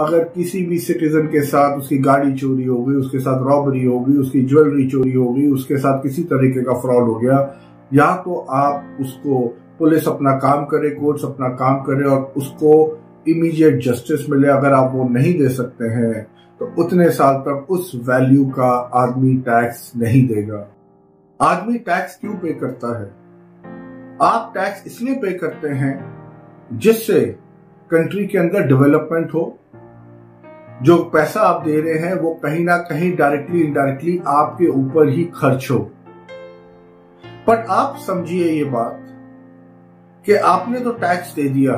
अगर किसी भी सिटीजन के साथ उसकी गाड़ी चोरी हो गई, उसके साथ रॉबरी हो गई, उसकी ज्वेलरी चोरी हो गई, उसके साथ किसी तरीके का फ्रॉड हो गया, या तो आप उसको, पुलिस अपना काम करे, कोर्ट्स अपना काम करे और उसको इमीडिएट जस्टिस मिले। अगर आप वो नहीं दे सकते हैं तो उतने साल तक उस वैल्यू का आदमी टैक्स नहीं देगा। आदमी टैक्स क्यों पे करता है? आप टैक्स इसलिए पे करते हैं जिससे कंट्री के अंदर डेवलपमेंट हो। जो पैसा आप दे रहे हैं वो कहीं ना कहीं डायरेक्टली इनडायरेक्टली आपके ऊपर ही खर्च हो। पर आप समझिए ये बात कि आपने तो टैक्स दे दिया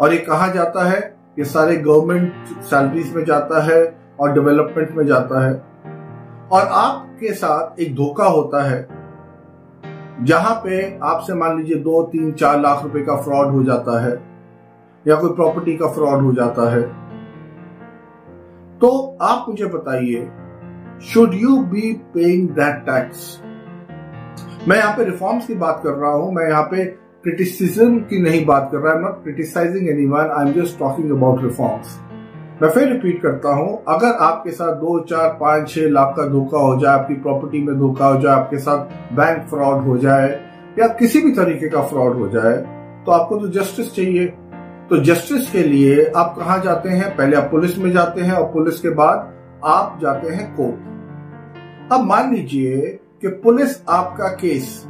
और ये कहा जाता है ये सारे गवर्नमेंट सैलरीज में जाता है और डेवलपमेंट में जाता है, और आपके साथ एक धोखा होता है जहां पे आपसे मान लीजिए 2, 3, 4 लाख रुपए का फ्रॉड हो जाता है या कोई प्रॉपर्टी का फ्रॉड हो जाता है। तो आप मुझे बताइए, should you be paying that tax? मैं यहां पे रिफॉर्म्स की बात कर रहा हूं, मैं यहां पे क्रिटिसिज्म की नहीं बात कर रहा। I am not criticising anyone, I am just talking about reforms. मैं फिर रिपीट करता हूं, अगर आपके साथ 2, 4, 5, 6 लाख का धोखा हो जाए, आपकी प्रॉपर्टी में धोखा हो जाए, आपके साथ बैंक फ्रॉड हो जाए या किसी भी तरीके का फ्रॉड हो जाए, तो आपको तो जस्टिस चाहिए। तो जस्टिस के लिए आप कहां जाते हैं? पहले आप पुलिस में जाते हैं और पुलिस के बाद आप जाते हैं कोर्ट। अब मान लीजिए कि पुलिस आपका केस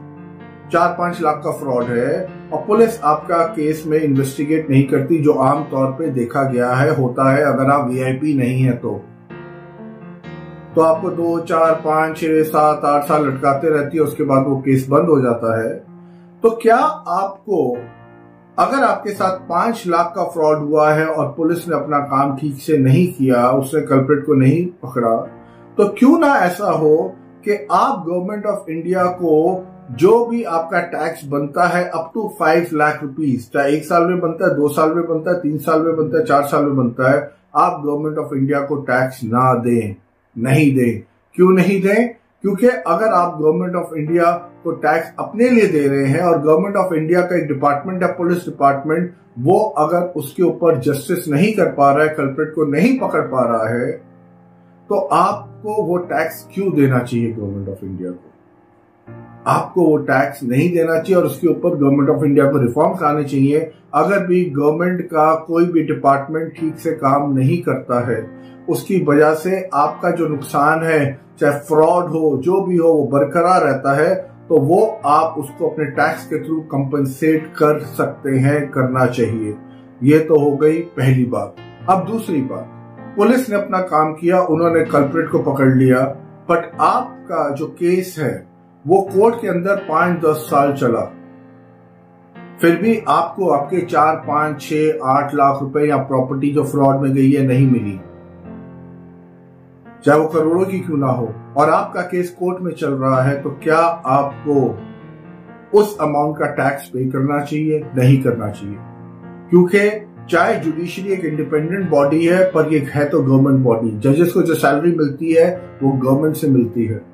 4-5 लाख का फ्रॉड है और पुलिस आपका केस में इन्वेस्टिगेट नहीं करती, जो आमतौर पे देखा गया है होता है अगर आप वीआईपी नहीं है तो आपको 2, 4, 5, 6, 7, 8 साल लटकाते रहती है, उसके बाद वो केस बंद हो जाता है। तो क्या आपको, अगर आपके साथ 5 लाख का फ्रॉड हुआ है और पुलिस ने अपना काम ठीक से नहीं किया, उसने कल्प्रिट को नहीं पकड़ा, तो क्यों ना ऐसा हो कि आप गवर्नमेंट ऑफ इंडिया को जो भी आपका टैक्स बनता है अप टू 5 लाख रुपीज, चाहे 1 साल में बनता है, 2 साल में बनता है, 3 साल में बनता है, 4 साल में बनता है, आप गवर्नमेंट ऑफ इंडिया को टैक्स ना दें, नहीं दें। क्यों नहीं दें? क्योंकि अगर आप गवर्नमेंट ऑफ इंडिया को टैक्स अपने लिए दे रहे हैं और गवर्नमेंट ऑफ इंडिया का एक डिपार्टमेंट है पुलिस डिपार्टमेंट, वो अगर उसके ऊपर जस्टिस नहीं कर पा रहा है, कल्प्रिट को नहीं पकड़ पा रहा है, तो आपको वो टैक्स क्यों देना चाहिए गवर्नमेंट ऑफ इंडिया को? आपको वो टैक्स नहीं देना चाहिए और उसके ऊपर गवर्नमेंट ऑफ इंडिया को रिफॉर्म्स आने चाहिए। अगर भी गवर्नमेंट का कोई भी डिपार्टमेंट ठीक से काम नहीं करता है, उसकी वजह से आपका जो नुकसान है, चाहे फ्रॉड हो, जो भी हो, वो बरकरार रहता है, तो वो आप उसको अपने टैक्स के थ्रू कंपनसेट कर सकते हैं, करना चाहिए। ये तो हो गई पहली बात। अब दूसरी बात, पुलिस ने अपना काम किया, उन्होंने कल्प्रिट को पकड़ लिया, बट आपका जो केस है वो कोर्ट के अंदर 5-10 साल चला, फिर भी आपको आपके 4, 5, 6, 8 लाख रुपए या प्रॉपर्टी जो फ्रॉड में गई है नहीं मिली, चाहे वो करोड़ों की क्यों ना हो, और आपका केस कोर्ट में चल रहा है, तो क्या आपको उस अमाउंट का टैक्स पे करना चाहिए? नहीं करना चाहिए। क्योंकि चाहे जुडिशरी एक इंडिपेंडेंट बॉडी है, पर ये है तो गवर्नमेंट बॉडी। जजेस को जो सैलरी मिलती है वो गवर्नमेंट से मिलती है।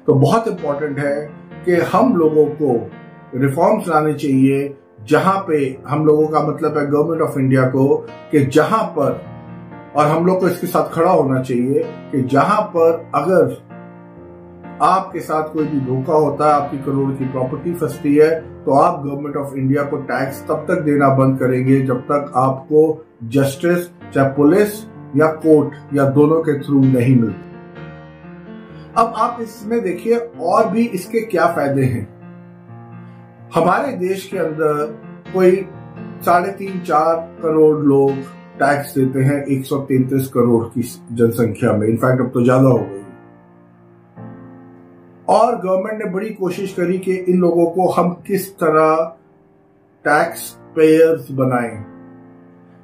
तो बहुत इंपॉर्टेंट है कि हम लोगों को रिफॉर्म्स लाने चाहिए, जहां पे हम लोगों का मतलब है गवर्नमेंट ऑफ इंडिया को, कि जहां पर, और हम लोग को इसके साथ खड़ा होना चाहिए कि जहां पर अगर आपके साथ कोई भी धोखा होता है, आपकी करोड़ की प्रॉपर्टी फंसती है, तो आप गवर्नमेंट ऑफ इंडिया को टैक्स तब तक देना बंद करेंगे जब तक आपको जस्टिस, चाहे पुलिस या कोर्ट या दोनों के थ्रू नहीं मिलती। अब आप इसमें देखिए और भी इसके क्या फायदे हैं। हमारे देश के अंदर कोई 3.5-4 करोड़ लोग टैक्स देते हैं 133 करोड़ की जनसंख्या में, इनफैक्ट अब तो ज्यादा हो गई। और गवर्नमेंट ने बड़ी कोशिश करी कि इन लोगों को हम किस तरह टैक्स पेयर्स बनाएं।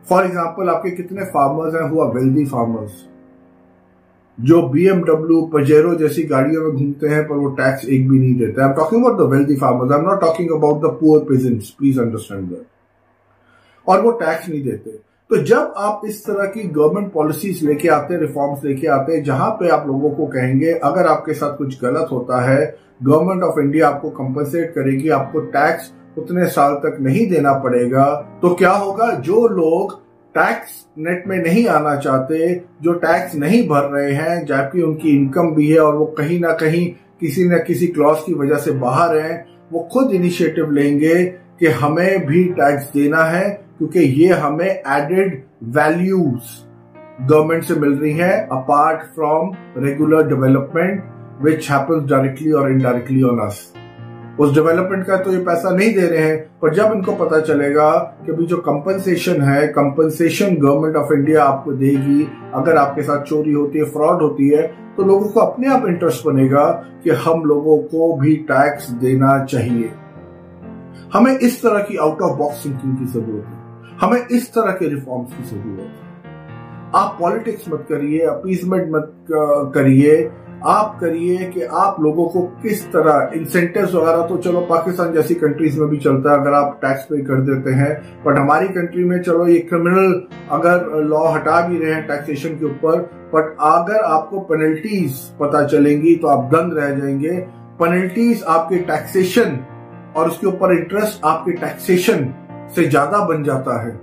फॉर एग्जाम्पल, आपके कितने फार्मर्स हैं हुआ वेल्दी फार्मर्स, जो BMW, पजेरो जैसी गाड़ियों में घूमते हैं पर वो टैक्स एक भी नहीं देते। I am talking about the wealthy farmers, I am not talking about the poor pageants, please understand that. और वो टैक्स नहीं देते। तो जब आप इस तरह की गवर्नमेंट पॉलिसीज लेके आते हैं, रिफॉर्म्स लेके आते हैं, जहां पे आप लोगों को कहेंगे अगर आपके साथ कुछ गलत होता है, गवर्नमेंट ऑफ इंडिया आपको कंपनसेट करेगी, आपको टैक्स उतने साल तक नहीं देना पड़ेगा, तो क्या होगा? जो लोग टैक्स नेट में नहीं आना चाहते, जो टैक्स नहीं भर रहे हैं जबकि उनकी इनकम भी है और वो कहीं ना कहीं किसी न किसी क्लॉज की वजह से बाहर हैं, वो खुद इनिशिएटिव लेंगे कि हमें भी टैक्स देना है, क्योंकि ये हमें एडेड वैल्यूज गवर्नमेंट से मिल रही है apart from regular development which happens directly और इनडायरेक्टली ऑन अस। उस डेवलपमेंट का तो ये पैसा नहीं दे रहे हैं, पर जब इनको पता चलेगा कि अभी जो कंपनसेशन है, कंपनसेशन गवर्नमेंट ऑफ इंडिया आपको देगी अगर आपके साथ चोरी होती है, फ्रॉड होती है, तो लोगों को अपने आप इंटरेस्ट बनेगा कि हम लोगों को भी टैक्स देना चाहिए। हमें इस तरह की आउट ऑफ बॉक्स थिंकिंग की जरूरत है, हमें इस तरह के रिफॉर्म्स की जरूरत है। आप पॉलिटिक्स मत करिए, अपीजमेंट मत करिए, आप करिए कि आप लोगों को किस तरह इंसेंटिव्स वगैरह तो चलो पाकिस्तान जैसी कंट्रीज में भी चलता है अगर आप टैक्स पे कर देते हैं, बट हमारी कंट्री में चलो ये क्रिमिनल अगर लॉ हटा भी रहे हैं टैक्सेशन के ऊपर, बट अगर आपको पेनल्टीज पता चलेंगी तो आप दंग रह जाएंगे। पेनल्टीज आपके टैक्सेशन और उसके ऊपर इंटरेस्ट आपके टैक्सेशन से ज्यादा बन जाता है,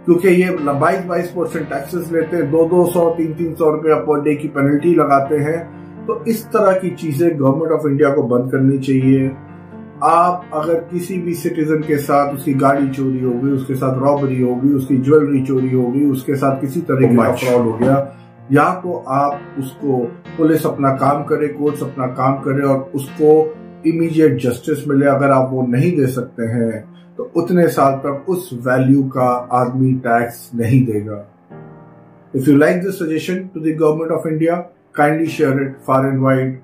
क्योंकि ये 22% टैक्सेस लेते हैं, 200 300 रुपया पर डे की पेनल्टी लगाते हैं। तो इस तरह की चीजें गवर्नमेंट ऑफ इंडिया को बंद करनी चाहिए। आप अगर किसी भी सिटीजन के साथ उसकी गाड़ी चोरी हो गई, उसके साथ रॉबरी हो गई, उसकी ज्वेलरी चोरी हो गई, उसके साथ किसी तरीके का फ्रॉड हो गया, या तो आप उसको पुलिस अपना काम करे, कोर्ट्स अपना काम करे और उसको इमीडिएट जस्टिस मिले। अगर आप वो नहीं दे सकते हैं तो उतने साल तक उस वैल्यू का आदमी टैक्स नहीं देगा। If you like this suggestion to the government of India, kindly share it far and wide.